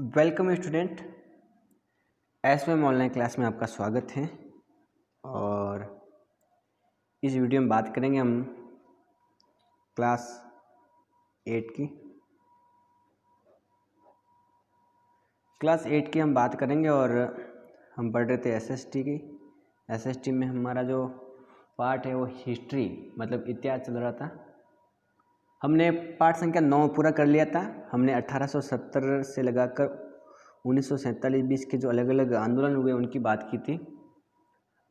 Welcome student. SVM online class में आपका स्वागत है। और इस वीडियो में बात करेंगे हम क्लास 8 की। हम बात करेंगे और हम पढ़ रहे थे एसएसटी की। एसएसटी में हमारा जो पार्ट है वो हिस्ट्री मतलब इतिहास चल रहा था। हमने पाठ संख्या 9 पूरा कर लिया था। हमने 1870 से लगाकर 1947-20 के जो अलग अलग आंदोलन हुए उनकी बात की थी।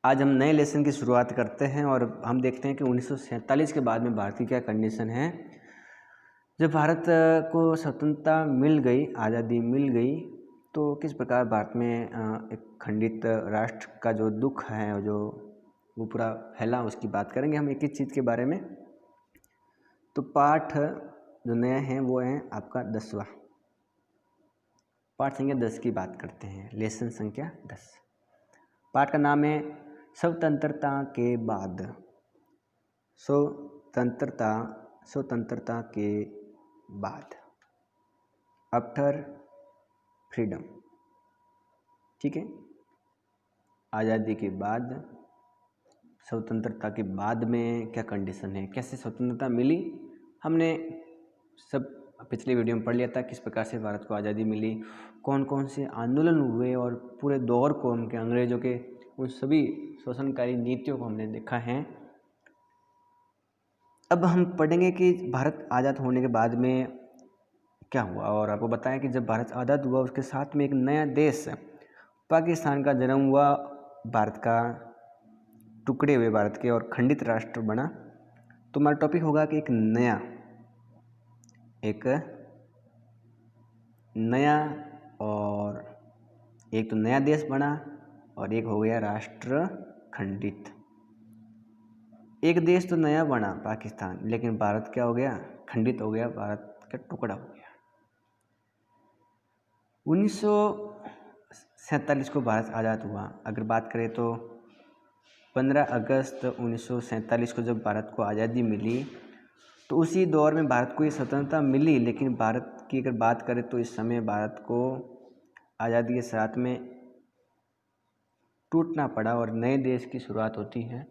आज हम नए लेसन की शुरुआत करते हैं और हम देखते हैं कि 1947 के बाद में भारत की क्या कंडीशन है। जब भारत को स्वतंत्रता मिल गई, आज़ादी मिल गई, तो किस प्रकार भारत में एक खंडित राष्ट्र का जो दुख है और जो वो पूरा फैला, उसकी बात करेंगे हम एक एक चीज़ के बारे में। तो पाठ जो नया है वो है आपका 10वां। पाठ संख्या 10 की बात करते हैं, लेसन संख्या 10। पाठ का नाम है स्वतंत्रता के बाद। स्वतंत्रता के बाद, आफ्टर फ्रीडम। ठीक है, आज़ादी के बाद, स्वतंत्रता के बाद में क्या कंडीशन है, कैसे स्वतंत्रता मिली, हमने सब पिछले वीडियो में पढ़ लिया था। किस प्रकार से भारत को आज़ादी मिली, कौन कौन से आंदोलन हुए और पूरे दौर को उनके अंग्रेज़ों के उन सभी शोषणकारी नीतियों को हमने देखा है। अब हम पढ़ेंगे कि भारत आज़ाद होने के बाद में क्या हुआ, और आपको बताएं कि जब भारत आज़ाद हुआ उसके साथ में एक नया देश पाकिस्तान का जन्म हुआ। भारत का टुकड़े हुए भारत के और खंडित राष्ट्र बना। तो हमारा टॉपिक होगा कि एक तो नया देश बना और एक हो गया राष्ट्र खंडित। एक देश तो नया बना पाकिस्तान, लेकिन भारत क्या हो गया, खंडित हो गया, भारत का टुकड़ा हो गया। 1947 को भारत आज़ाद हुआ। अगर बात करें तो 15 अगस्त 1947 को जब भारत को आज़ादी मिली, तो उसी दौर में भारत को ये स्वतंत्रता मिली। लेकिन भारत की अगर बात करें तो इस समय भारत को आज़ादी के साथ में टूटना पड़ा और नए देश की शुरुआत होती है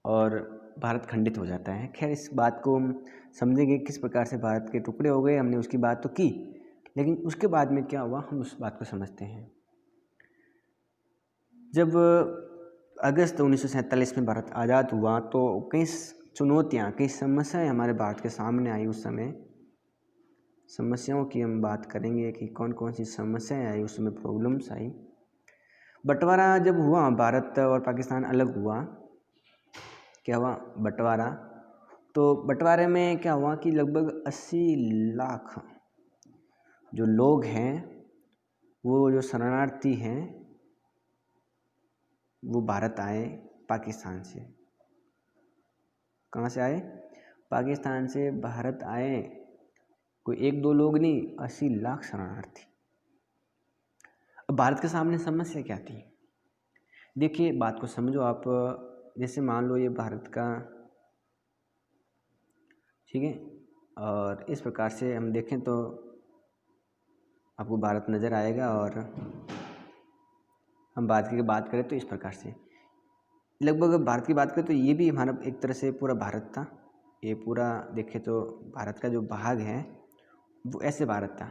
और भारत खंडित हो जाता है। खैर, इस बात को हम समझेंगे किस प्रकार से भारत के टुकड़े हो गए। हमने उसकी बात तो की, लेकिन उसके बाद में क्या हुआ हम उस बात को समझते हैं। जब अगस्त 1947 में भारत आज़ाद हुआ तो कई चुनौतियाँ, कई समस्याएं हमारे भारत के सामने आई। उस समय समस्याओं की हम बात करेंगे कि कौन कौन सी समस्याएं आई, उस समय प्रॉब्लम्स आई। बंटवारा जब हुआ, भारत और पाकिस्तान अलग हुआ, क्या हुआ, बंटवारा। तो बंटवारे में क्या हुआ कि लगभग 80 लाख जो लोग हैं, वो जो शरणार्थी हैं, वो भारत आए पाकिस्तान से। कहाँ से आए, पाकिस्तान से भारत आए। कोई एक दो लोग नहीं, 80 लाख शरणार्थी। अब भारत के सामने समस्या क्या थी, देखिए बात को समझो आप। जैसे मान लो ये भारत का, ठीक है, और इस प्रकार से हम देखें तो आपको भारत नज़र आएगा। और हम भारत की बात करें तो इस प्रकार से लगभग भारत की बात करें तो ये भी हमारा एक तरह से पूरा भारत था। ये पूरा देखें तो भारत का जो भाग है वो ऐसे भारत था।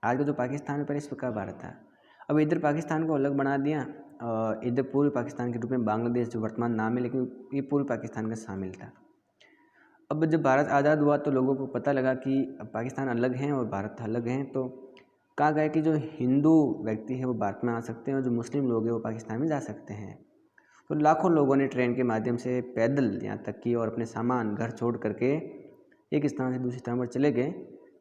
आज का जो पाकिस्तान है पर इस प्रकार भारत था। अब इधर पाकिस्तान को अलग बना दिया और इधर पूर्वी पाकिस्तान के रूप में बांग्लादेश जो वर्तमान नाम है, लेकिन ये पूर्वी पाकिस्तान का शामिल था। अब जब भारत आज़ाद हुआ तो लोगों को पता लगा कि पाकिस्तान अलग हैं और भारत अलग हैं। तो कहा गया कि जो हिंदू व्यक्ति है वो भारत में आ सकते हैं और जो मुस्लिम लोग हैं वो पाकिस्तान में जा सकते हैं। तो लाखों लोगों ने ट्रेन के माध्यम से, पैदल यहाँ तक कि, और अपने सामान घर छोड़ करके एक स्थान से दूसरे स्थान पर चले गए।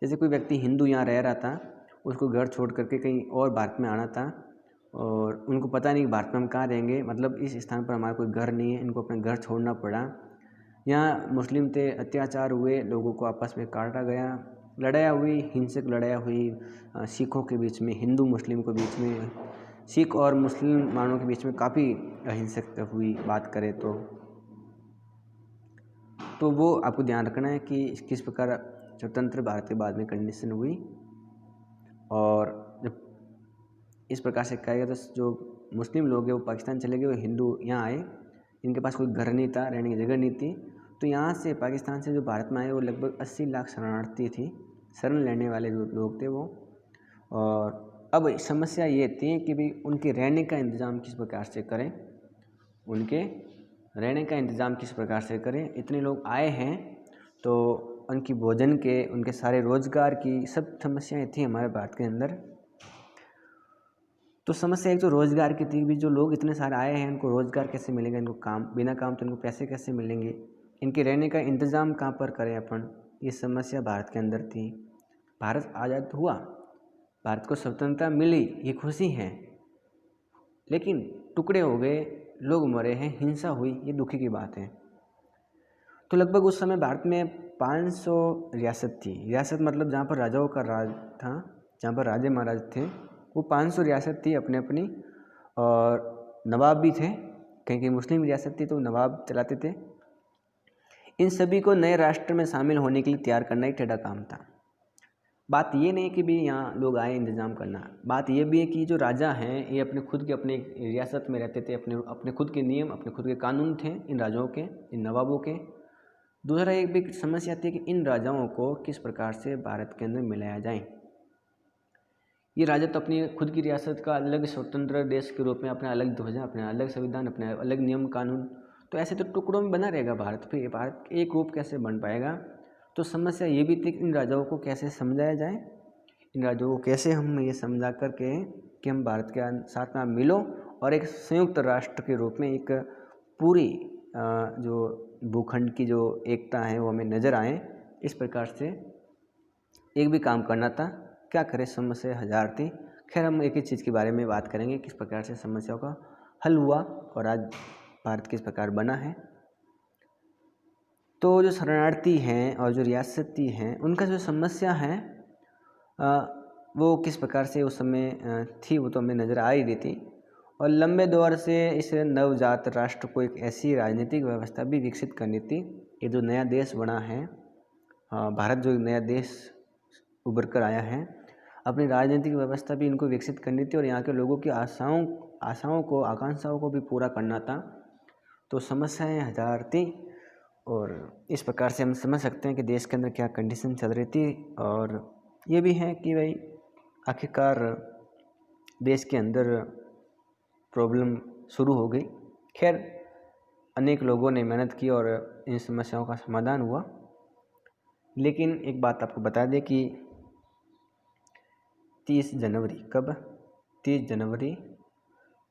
जैसे कोई व्यक्ति हिंदू यहाँ रह रहा था, उसको घर छोड़ करके कहीं और भारत में आना था और उनको पता नहीं भारत में हम कहाँ रहेंगे, मतलब इस स्थान पर हमारा कोई घर नहीं है, इनको अपना घर छोड़ना पड़ा। यहाँ मुस्लिम थे, अत्याचार हुए, लोगों को आपस में काटा गया, लड़ाई हुई, हिंसक लड़ाई हुई सिखों के बीच में, हिंदू मुस्लिम के बीच में, सिख और मुसलमानों के बीच में काफ़ी अहिंसक हुई बात करें तो वो आपको ध्यान रखना है कि किस प्रकार स्वतंत्र भारत के बाद में कंडीशन हुई और जब इस प्रकार से कहा गया तो जो मुस्लिम लोग हैं वो पाकिस्तान चले गए, वो हिंदू यहाँ आए, इनके पास कोई घर नहीं था, रहने की जगह नहीं थी, तो यहाँ से पाकिस्तान से जो भारत में आए वो लगभग 80 लाख शरणार्थी थी, शरण लेने वाले जो लोग थे वो। और अब समस्या ये थी कि भाई उनके रहने का इंतज़ाम किस प्रकार से करें, उनके रहने का इंतज़ाम किस प्रकार से करें। इतने लोग आए हैं तो उनकी भोजन के, उनके सारे रोज़गार की सब समस्याएं थी हमारे भारत के अंदर। तो समस्या एक तो रोज़गार की थी भी, जो लोग इतने सारे आए हैं उनको रोज़गार कैसे मिलेगा, इनको काम, बिना काम तो इनको पैसे कैसे मिलेंगे, इनके रहने का इंतज़ाम कहाँ पर करें अपन, ये समस्या भारत के अंदर थी। भारत आज़ाद हुआ, भारत को स्वतंत्रता मिली, ये खुशी है, लेकिन टुकड़े हो गए, लोग मरे हैं, हिंसा हुई, ये दुखी की बात है। तो लगभग उस समय भारत में 500 रियासत थी। रियासत मतलब जहाँ पर राजाओं का राज था, जहाँ पर राजे महाराज थे, वो 500 रियासत थी अपने अपनी, और नवाब भी थे, कहीं कहीं मुस्लिम रियासत थी तो नवाब चलाते थे। इन सभी को नए राष्ट्र में शामिल होने के लिए तैयार करना एक टेढ़ा काम था। बात ये नहीं कि भी यहाँ लोग आए इंतज़ाम करना, बात ये भी है कि जो राजा हैं ये अपने खुद के अपने रियासत में रहते थे, अपने खुद के नियम, अपने खुद के कानून थे इन राजाओं के, इन नवाबों के। दूसरा एक भी समस्या थी कि इन राजाओं को किस प्रकार से भारत के अंदर मिलाया जाए। ये राजा तो अपनी खुद की रियासत का अलग स्वतंत्र देश के रूप में अपना अलग ध्वजा, अपना अलग संविधान, अपना अलग नियम कानून, तो ऐसे तो टुकड़ों में बना रहेगा भारत, फिर भारत एक रूप कैसे बन पाएगा। तो समस्या ये भी थी कि इन राजाओं को कैसे समझाया जाए, इन राजाओं को कैसे हम ये समझा करके कि हम भारत के साथ में मिलो और एक संयुक्त राष्ट्र के रूप में एक पूरी जो भूखंड की जो एकता है वो हमें नज़र आए, इस प्रकार से एक भी काम करना था। क्या करें, समस्या हजार थी। खैर हम एक ही चीज़ के बारे में बात करेंगे, किस प्रकार से समस्याओं का हल हुआ और आज भारत किस प्रकार बना है। तो जो शरणार्थी हैं और जो रियासती हैं उनका जो समस्या है वो किस प्रकार से उस समय थी, वो तो हमें नज़र आ ही रही थी। और लंबे दौर से इस नवजात राष्ट्र को एक ऐसी राजनीतिक व्यवस्था भी विकसित करनी थी। ये जो नया देश बना है भारत, जो नया देश उभर कर आया है, अपनी राजनीतिक व्यवस्था भी इनको विकसित करनी थी और यहाँ के लोगों की आशाओं को, आकांक्षाओं को भी पूरा करना था। तो समस्याएं हजार थी और इस प्रकार से हम समझ सकते हैं कि देश के अंदर क्या कंडीशन चल रही थी। और ये भी है कि भाई आखिरकार देश के अंदर प्रॉब्लम शुरू हो गई। खैर अनेक लोगों ने मेहनत की और इन समस्याओं का समाधान हुआ। लेकिन एक बात आपको बता दें कि 30 जनवरी, कब, 30 जनवरी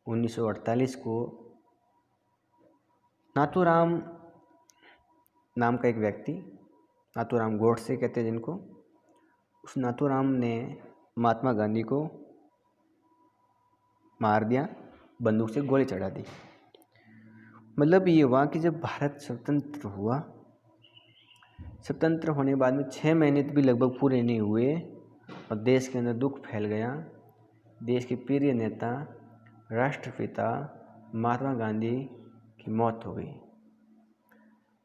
1948 को नाथूराम नाम का एक व्यक्ति, नाथूराम गोडसे कहते हैं जिनको, उस नाथूराम ने महात्मा गांधी को मार दिया, बंदूक से गोली चढ़ा दी। मतलब ये हुआ कि जब भारत स्वतंत्र हुआ, स्वतंत्र होने के बाद में 6 महीने भी लगभग पूरे नहीं हुए और देश के अंदर दुख फैल गया। देश के प्रिय नेता, राष्ट्रपिता महात्मा गांधी की मौत हो गई।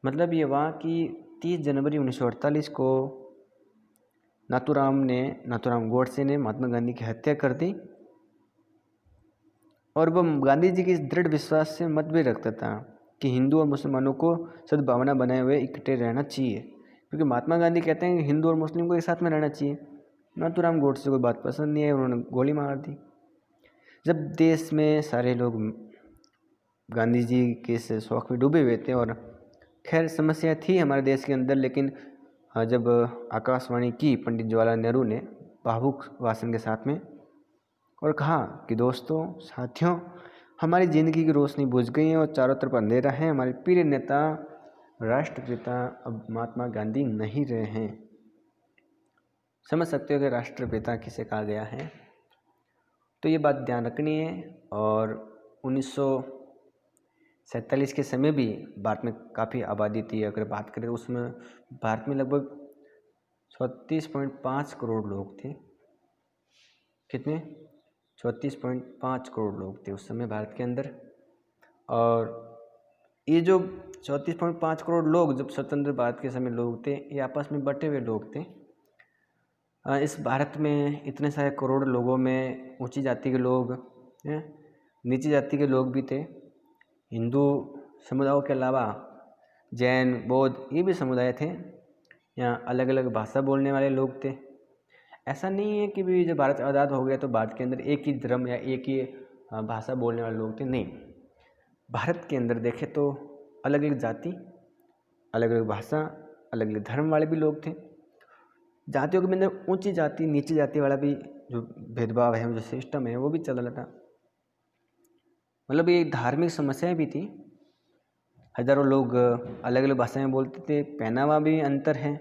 मतलब ये हुआ कि 30 जनवरी 1948 को नाथूराम गोडसे ने महात्मा गांधी की हत्या कर दी। और वह गांधी जी के इस दृढ़ विश्वास से मत भी रखता था कि हिंदू और मुसलमानों को सद्भावना बनाए हुए इकट्ठे रहना चाहिए, क्योंकि महात्मा गांधी कहते हैं कि हिंदू और मुस्लिम को एक साथ में रहना चाहिए। नाथूराम गोडसे को कोई बात पसंद नहीं है, उन्होंने गोली मार दी। जब देश में सारे लोग गांधी जी के इस शौक में डूबे हुए थे और खैर समस्या थी हमारे देश के अंदर, लेकिन जब आकाशवाणी की पंडित जवाहरलाल नेहरू ने भावुक भाषण के साथ में और कहा कि दोस्तों, साथियों, हमारी ज़िंदगी की रोशनी बुझ गई है और चारों तरफ अंधेरा है। हमारे प्रिय नेता, राष्ट्रपिता अब महात्मा गांधी नहीं रहे हैं। समझ सकते हो कि राष्ट्रपिता किसे कहा गया है। तो ये बात ध्यान रखनी है। और 1947 के समय भी भारत में काफ़ी आबादी थी। अगर बात करें उसमें भारत में लगभग 34.5 करोड़ लोग थे। कितने? 34.5 करोड़ लोग थे उस समय भारत के अंदर। और ये जो 34.5 करोड़ लोग जब स्वतंत्र भारत के समय लोग थे, ये आपस में बटे हुए लोग थे। इस भारत में इतने सारे करोड़ लोगों में ऊंची जाति के लोग हैं, नीची जाति के लोग भी थे। हिंदू समुदायों के अलावा जैन, बौद्ध ये भी समुदाय थे। यहाँ अलग अलग भाषा बोलने वाले लोग थे। ऐसा नहीं है कि भी जब भारत आज़ाद हो गया तो भारत के अंदर एक ही धर्म या एक ही भाषा बोलने वाले लोग थे, नहीं। भारत के अंदर देखें तो अलग अलग जाति, अलग अलग भाषा, अलग अलग धर्म वाले भी लोग थे। जातियों के अंदर ऊंची जाति नीची जाति वाला भी जो भेदभाव है, जो सिस्टम है, वो भी चल रहा था। मतलब ये धार्मिक समस्याएं भी थी। हजारों लोग अलग अलग भाषाएं बोलते थे। पहनावा भी अंतर है।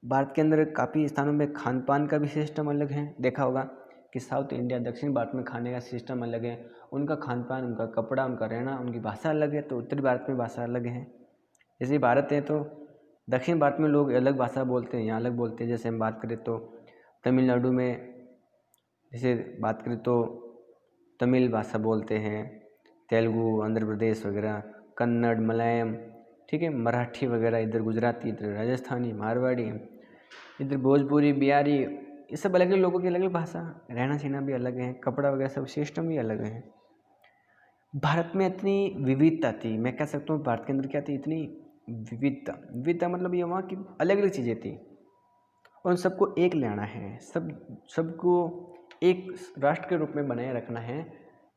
भारत के अंदर काफ़ी स्थानों में खान पान का भी सिस्टम अलग है। देखा होगा कि साउथ इंडिया, दक्षिण भारत में खाने का सिस्टम अलग है। उनका खान पान, उनका कपड़ा, उनका रहना, उनकी भाषा अलग है। तो उत्तरी भारत में भाषा अलग है। जैसे भारत है तो दक्षिण भारत में लोग अलग भाषा बोलते हैं, यहाँ अलग बोलते हैं। जैसे हम बात करें तो तमिलनाडु में, जैसे बात करें तो तमिल भाषा बोलते हैं, तेलुगु, आंध्र प्रदेश वगैरह, कन्नड़, मलयालम, ठीक है, मराठी वगैरह, इधर गुजराती, इधर राजस्थानी, मारवाड़ी, इधर भोजपुरी, बिहारी, ये सब अलग अलग लोगों की अलग अलग भाषा, रहना सहना भी अलग है, कपड़ा वगैरह सब सिस्टम भी अलग है। भारत में इतनी विविधता थी, मैं कह सकता हूँ भारत के अंदर क्या थी, इतनी विविधता मतलब ये वहाँ की अलग अलग चीज़ें थी और उन सबको एक लेना है, सबको एक राष्ट्र के रूप में बनाए रखना है,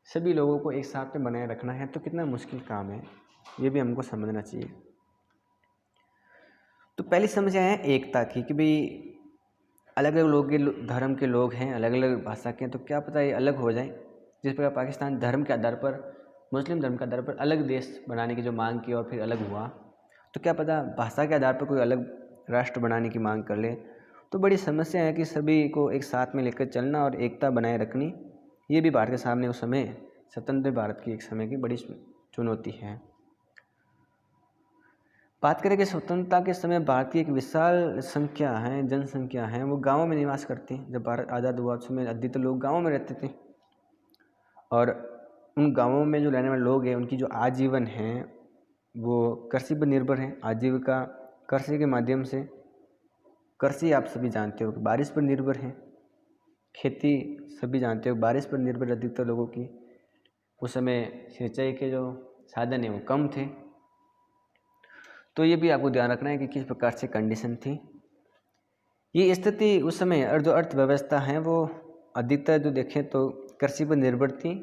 सभी लोगों को एक साथ में बनाए रखना है। तो कितना मुश्किल काम है, ये भी हमको समझना चाहिए। तो पहली समस्या है एकता की, कि भाई अलग अलग लोग के धर्म के लोग हैं, अलग अलग भाषा के हैं, तो क्या पता ये अलग हो जाए। जिस प्रकार पाकिस्तान धर्म के आधार पर, मुस्लिम धर्म के आधार पर अलग देश बनाने की जो मांग की और फिर अलग हुआ, तो क्या पता भाषा के आधार पर कोई अलग राष्ट्र बनाने की मांग कर ले। तो बड़ी समस्या है कि सभी को एक साथ में लेकर चलना और एकता बनाए रखनी, ये भी भारत के सामने उस समय स्वतंत्र भारत की एक समय की बड़ी चुनौती है। बात करें कि स्वतंत्रता के समय भारत की एक विशाल संख्या है, जनसंख्या है, वो गाँवों में निवास करती हैं। जब भारत आज़ाद हुआ उस समय अधिकतर लोग गाँवों में रहते थे और उन गाँवों में जो रहने वाले लोग हैं उनकी जो आजीवन है वो कृषि पर निर्भर है। आजीविका कृषि के माध्यम से, कृषि आप सभी जानते हो कि बारिश पर निर्भर है। खेती सभी जानते हो बारिश पर निर्भर अधिकतर लोगों की। उस समय सिंचाई के जो साधन हैं वो कम थे। तो ये भी आपको ध्यान रखना है कि किस प्रकार से कंडीशन थी। ये स्थिति उस समय जो अर्थव्यवस्था है वो अधिकतर जो देखें तो कृषि पर निर्भर थी।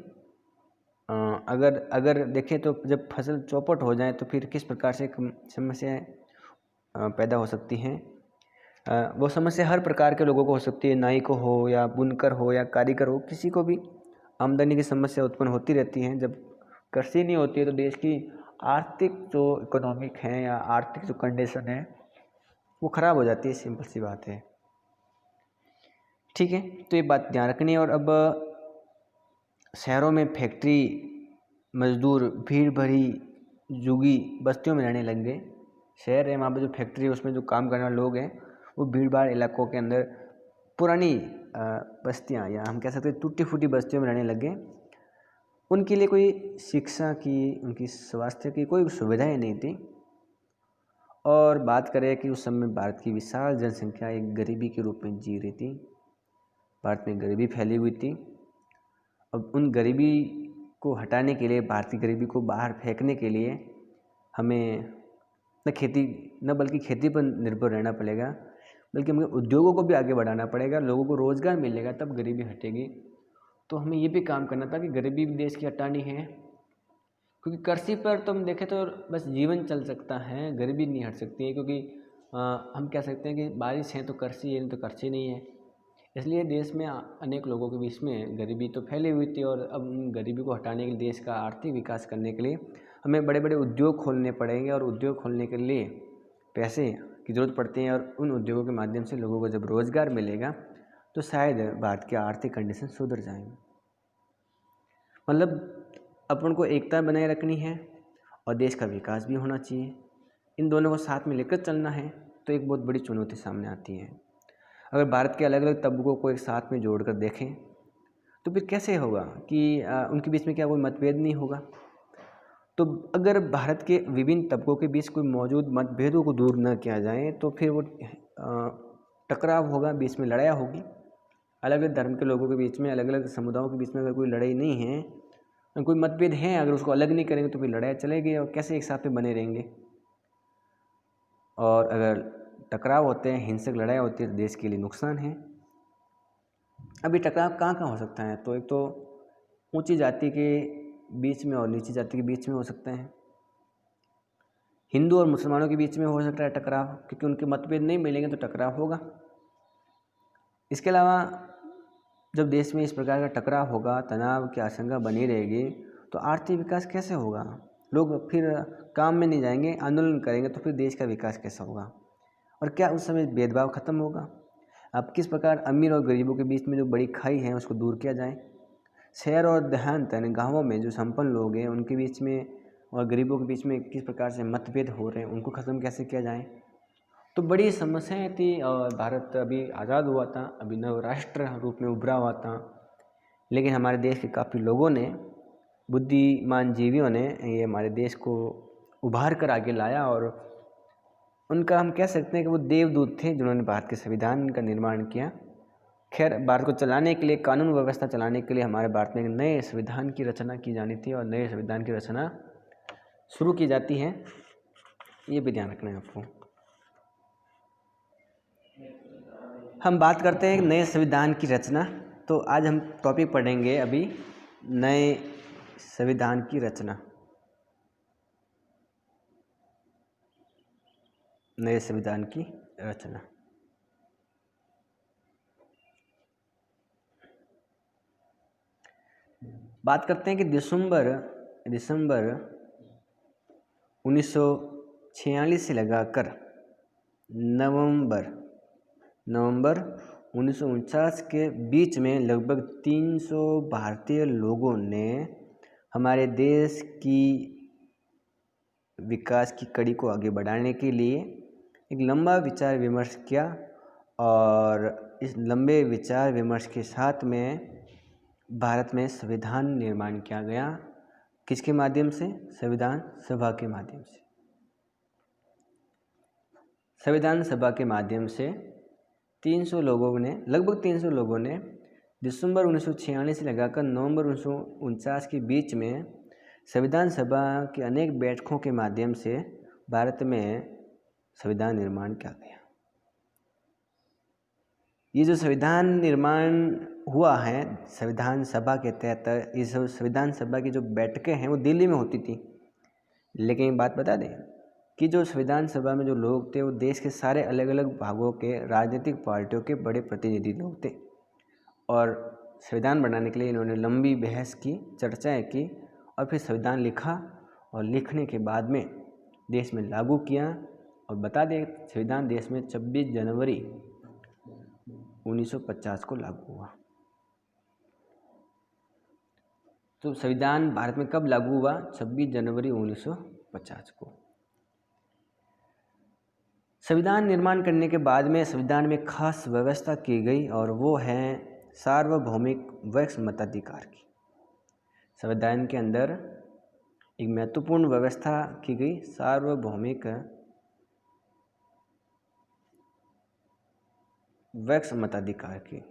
अगर देखें तो जब फसल चौपट हो जाए तो फिर किस प्रकार से समस्याएं पैदा हो सकती हैं। वो समस्या हर प्रकार के लोगों को हो सकती है, नाई को हो या बुनकर हो या कारीगर हो, किसी को भी आमदनी की समस्या उत्पन्न होती रहती है। जब कृषि नहीं होती है तो देश की आर्थिक जो इकोनॉमिक है या आर्थिक जो कंडीशन है वो ख़राब हो जाती है, सिंपल सी बात है। ठीक है, तो ये बात ध्यान रखनी है। और अब शहरों में फैक्ट्री मजदूर भीड़ भरी जुगी बस्तियों में रहने लग गए। शहर है, वहाँ पर जो फैक्ट्री है उसमें जो काम करने वाले लोग हैं वो भीड़ भाड़ इलाकों के अंदर पुरानी बस्तियाँ या हम कह सकते हैं टूटी फूटी बस्तियों में रहने लग गए। उनके लिए कोई शिक्षा की, उनकी स्वास्थ्य की कोई सुविधाएं नहीं थी। और बात करें कि उस समय भारत की विशाल जनसंख्या एक गरीबी के रूप में जी रही थी। भारत में गरीबी फैली हुई थी। अब उन गरीबी को हटाने के लिए, भारतीय गरीबी को बाहर फेंकने के लिए हमें न बल्कि खेती पर निर्भर रहना पड़ेगा, बल्कि हमें उद्योगों को भी आगे बढ़ाना पड़ेगा। लोगों को रोज़गार मिलेगा तब गरीबी हटेगी। तो हमें ये भी काम करना था कि गरीबी भी देश की हटानी है, क्योंकि कृषि पर तो हम देखें तो बस जीवन चल सकता है, गरीबी नहीं हट सकती है। क्योंकि हम कह सकते हैं कि बारिश है तो कृषि है, नहीं तो कृषि नहीं है। इसलिए देश में अनेक लोगों के बीच में गरीबी तो फैली हुई थी और अब गरीबी को हटाने के लिए, देश का आर्थिक विकास करने के लिए हमें बड़े बड़े उद्योग खोलने पड़ेंगे। और उद्योग खोलने के लिए पैसे की ज़रूरत पड़ती है और उन उद्योगों के माध्यम से लोगों को जब रोज़गार मिलेगा तो शायद भारत की आर्थिक कंडीशन सुधर जाएंगे। मतलब अपन को एकता बनाए रखनी है और देश का विकास भी होना चाहिए। इन दोनों को साथ में लेकर चलना है तो एक बहुत बड़ी चुनौती सामने आती है। अगर भारत के अलग अलग तबकों को एक साथ में जोड़कर देखें तो फिर कैसे होगा कि उनके बीच में क्या कोई मतभेद नहीं होगा। तो अगर भारत के विभिन्न तबकों के बीच कोई मौजूद मतभेदों को दूर न किया जाए तो फिर वो टकराव होगा, बीच में लड़ाई होगी। अलग अलग धर्म के लोगों के बीच में, अलग अलग समुदायों के बीच में अगर कोई लड़ाई नहीं है, कोई मतभेद है, अगर उसको अलग नहीं करेंगे तो फिर लड़ाई चलेगी और कैसे एक साथ में बने रहेंगे। और अगर टकराव होते हैं, हिंसक लड़ाई होती है तो देश के लिए नुकसान है। अभी टकराव कहाँ कहाँ हो सकता है? तो एक तो ऊंची जाति के बीच में और नीची जाति के बीच में हो सकता है, हिंदू और मुसलमानों के बीच में हो सकता है टकराव, क्योंकि उनके मतभेद नहीं मिलेंगे तो टकराव होगा। इसके अलावा जब देश में इस प्रकार का टकराव होगा, तनाव की आशंका बनी रहेगी, तो आर्थिक विकास कैसे होगा? लोग फिर काम में नहीं जाएंगे, आंदोलन करेंगे, तो फिर देश का विकास कैसा होगा? और क्या उस समय भेदभाव खत्म होगा? अब किस प्रकार अमीर और गरीबों के बीच में जो बड़ी खाई है उसको दूर किया जाए? शहर और देहात यानी गाँवों में जो संपन्न लोग हैं उनके बीच में और गरीबों के बीच में किस प्रकार से मतभेद हो रहे हैं, उनको ख़त्म कैसे किया जाए? तो बड़ी समस्याएं थी। और भारत अभी आज़ाद हुआ था, अभी नव राष्ट्र रूप में उभरा हुआ था, लेकिन हमारे देश के काफ़ी लोगों ने, बुद्धिमान जीवियों ने ये हमारे देश को उभार कर आगे लाया। और उनका हम कह सकते हैं कि वो देवदूत थे जिन्होंने भारत के संविधान का निर्माण किया। खैर, भारत को चलाने के लिए, कानून व्यवस्था चलाने के लिए हमारे भारत में एक नए संविधान की रचना की जानी थी और नए संविधान की रचना शुरू की जाती है, ये भी ध्यान रखना है आपको। हम बात करते हैं नए संविधान की रचना, तो आज हम टॉपिक पढ़ेंगे अभी नए संविधान की रचना। नए संविधान की रचना। बात करते हैं कि दिसंबर 1946 से लगाकर नवंबर 1949 के बीच में लगभग 300 भारतीय लोगों ने हमारे देश की विकास की कड़ी को आगे बढ़ाने के लिए एक लंबा विचार विमर्श किया। और इस लंबे विचार विमर्श के साथ में भारत में संविधान निर्माण किया गया। किसके माध्यम से? संविधान सभा के माध्यम से। संविधान सभा के माध्यम से 300 लोगों ने, लगभग 300 लोगों ने दिसंबर 1946 से लगाकर नवंबर 1949 के बीच में संविधान सभा की अनेक बैठकों के माध्यम से भारत में संविधान निर्माण किया गया। ये जो संविधान निर्माण हुआ है संविधान सभा के तहत, इस संविधान सभा की जो बैठकें हैं वो दिल्ली में होती थी। लेकिन एक बात बता दें कि जो संविधान सभा में जो लोग थे वो देश के सारे अलग अलग भागों के राजनीतिक पार्टियों के बड़े प्रतिनिधि लोग थे। और संविधान बनाने के लिए इन्होंने लंबी बहस की, चर्चाएं की और फिर संविधान लिखा। और लिखने के बाद में देश में लागू किया। और बता दें, संविधान देश में 26 जनवरी 1950 को लागू हुआ। तो संविधान भारत में कब लागू हुआ? 26 जनवरी 1950 को। संविधान निर्माण करने के बाद में संविधान में खास व्यवस्था की गई और वो है सार्वभौमिक वैक्स मताधिकार की। संविधान के अंदर एक महत्वपूर्ण व्यवस्था की गई, सार्वभौमिक वैक्स मताधिकार की।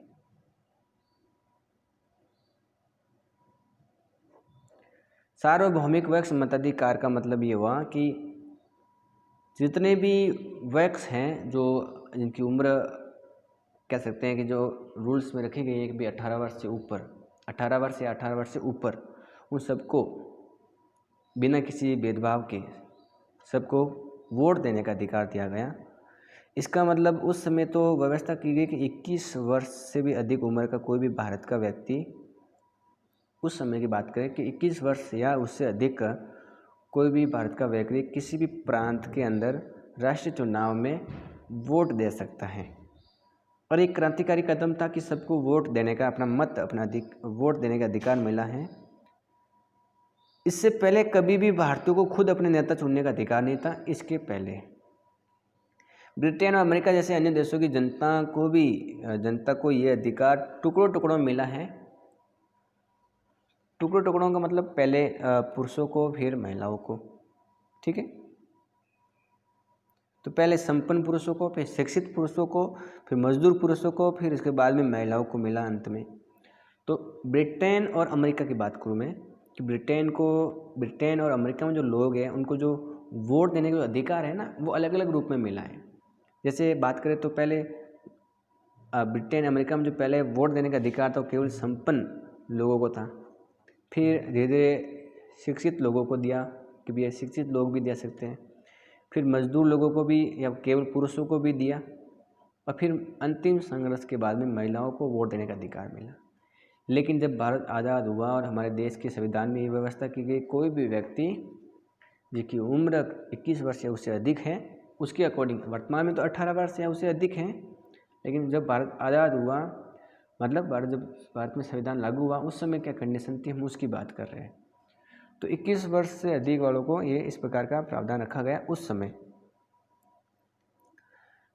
सार्वभौमिक वैक्स मताधिकार का मतलब ये हुआ कि जितने भी वैक्स हैं, जो जिनकी उम्र कह सकते हैं कि जो रूल्स में रखी गई है कि भाई 18 वर्ष से ऊपर, 18 वर्ष या 18 वर्ष से ऊपर, उन सबको बिना किसी भेदभाव के सबको वोट देने का अधिकार दिया गया। इसका मतलब उस समय तो व्यवस्था की गई कि 21 वर्ष से भी अधिक उम्र का कोई भी भारत का व्यक्ति, उस समय की बात करें कि 21 वर्ष या उससे अधिक का कोई भी भारत का व्यक्ति किसी भी प्रांत के अंदर राष्ट्रीय चुनाव में वोट दे सकता है। और एक क्रांतिकारी कदम था कि सबको वोट देने का, अपना मत, अपना वोट देने का अधिकार मिला है। इससे पहले कभी भी भारतीयों को खुद अपने नेता चुनने का अधिकार नहीं था। इसके पहले ब्रिटेन और अमेरिका जैसे अन्य देशों की जनता को ये अधिकार टुकड़ों टुकड़ों में मिला है। टुकड़ों टुकड़ों का मतलब पहले पुरुषों को, फिर महिलाओं को, ठीक है। तो पहले संपन्न पुरुषों को, फिर शिक्षित पुरुषों को, फिर मजदूर पुरुषों को, फिर उसके बाद में महिलाओं को मिला अंत में। तो ब्रिटेन और अमेरिका की बात करूँ मैं कि ब्रिटेन और अमेरिका में जो लोग हैं उनको जो वोट देने का जो अधिकार है ना, वो अलग अलग रूप में मिला है। जैसे बात करें तो पहले ब्रिटेन अमेरिका में जो पहले वोट देने का अधिकार था वो केवल संपन्न लोगों को था। फिर धीरे धीरे शिक्षित लोगों को दिया कि भैया शिक्षित लोग भी दे सकते हैं। फिर मजदूर लोगों को भी या केवल पुरुषों को भी दिया। और फिर अंतिम संघर्ष के बाद में महिलाओं को वोट देने का अधिकार मिला। लेकिन जब भारत आज़ाद हुआ और हमारे देश के संविधान में ये व्यवस्था की गई, कोई भी व्यक्ति जिसकी उम्र 21 वर्ष या उससे अधिक है उसके अकॉर्डिंग, वर्तमान में तो 18 वर्ष या उससे अधिक हैं, लेकिन जब भारत आज़ाद हुआ, मतलब जब भारत में संविधान लागू हुआ उस समय क्या कंडीशन थी, हम उसकी बात कर रहे हैं। तो 21 वर्ष से अधिक वालों को ये इस प्रकार का प्रावधान रखा गया उस समय।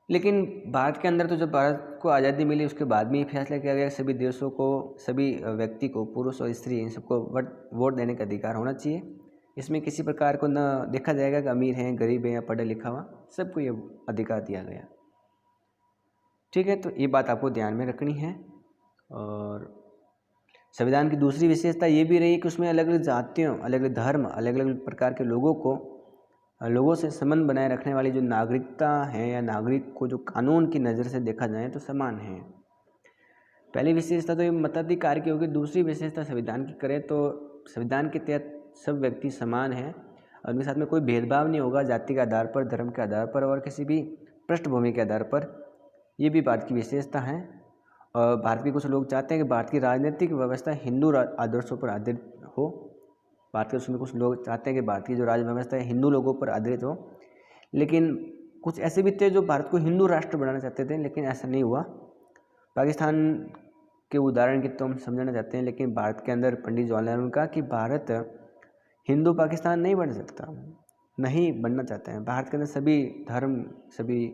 लेकिन भारत के अंदर तो जब भारत को आज़ादी मिली उसके बाद में ये फैसला किया गया सभी देशों को, सभी व्यक्ति को, पुरुष और स्त्री, इन सबको वोट देने का अधिकार होना चाहिए। इसमें किसी प्रकार को न देखा जाएगा कि अमीर हैं, गरीब हैं या पढ़ा लिखा हुआ, सबको ये अधिकार दिया गया। ठीक है, तो ये बात आपको ध्यान में रखनी है। और संविधान की दूसरी विशेषता ये भी रही कि उसमें अलग अलग जातियों, अलग अलग धर्म, अलग अलग प्रकार के लोगों से संबंध बनाए रखने वाली जो नागरिकता है या नागरिक को जो कानून की नज़र से देखा जाए तो समान है। पहली विशेषता तो ये मताधिकार की होगी। दूसरी विशेषता संविधान की करें तो संविधान के तहत सब व्यक्ति समान हैं और उनके साथ में कोई भेदभाव नहीं होगा जाति के आधार पर, धर्म के आधार पर और किसी भी पृष्ठभूमि के आधार पर। ये भी भारत की विशेषता है। और भारत के कुछ लोग चाहते हैं कि भारत की राजनीतिक व्यवस्था हिंदू आदर्शों पर आधारित हो। भारत के उसमें कुछ लोग चाहते हैं कि भारत की जो राज्य व्यवस्था है हिंदू लोगों पर आधारित हो। लेकिन कुछ ऐसे भी थे जो भारत को हिंदू राष्ट्र बनाना चाहते थे, लेकिन ऐसा नहीं हुआ। पाकिस्तान के उदाहरण की तो हम समझना चाहते हैं, लेकिन भारत के अंदर पंडित जवाहरलाल नेहरू ने कहा कि भारत हिंदू पाकिस्तान नहीं बन सकता, नहीं बनना चाहते हैं। भारत के अंदर सभी धर्म, सभी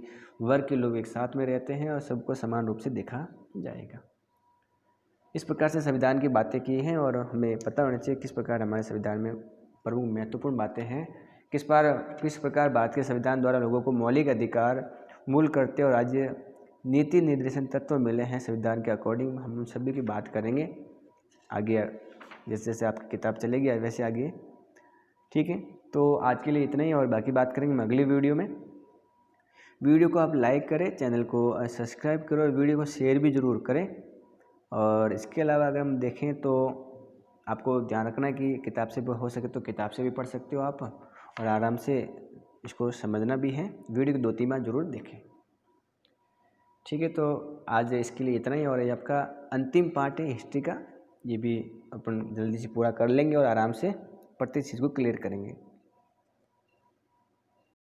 वर्ग के लोग एक साथ में रहते हैं और सबको समान रूप से देखा जाएगा। इस प्रकार से संविधान की बातें की हैं और हमें पता होना चाहिए किस प्रकार हमारे संविधान में प्रमुख महत्वपूर्ण बातें हैं, किस प्रकार भारत के संविधान द्वारा लोगों को मौलिक अधिकार, मूल कर्तव्य और राज्य नीति निर्देशन तत्व मिले हैं संविधान के अकॉर्डिंग। हम उन सभी की बात करेंगे आगे, जैसे जैसे आपकी किताब चलेगी वैसे आगे। ठीक है, तो आज के लिए इतना ही और बाकी बात करेंगे अगली वीडियो में। वीडियो को आप लाइक करें, चैनल को सब्सक्राइब करो और वीडियो को शेयर भी ज़रूर करें। और इसके अलावा अगर हम देखें तो आपको ध्यान रखना है कि किताब से हो सके तो किताब से भी पढ़ सकते हो आप और आराम से इसको समझना भी है। वीडियो को 2-3 बार ज़रूर देखें। ठीक है, तो आज इसके लिए इतना ही और ये आपका अंतिम पार्ट है हिस्ट्री का। ये भी अपन जल्दी से पूरा कर लेंगे और आराम से प्रत्येक चीज़ को क्लियर करेंगे।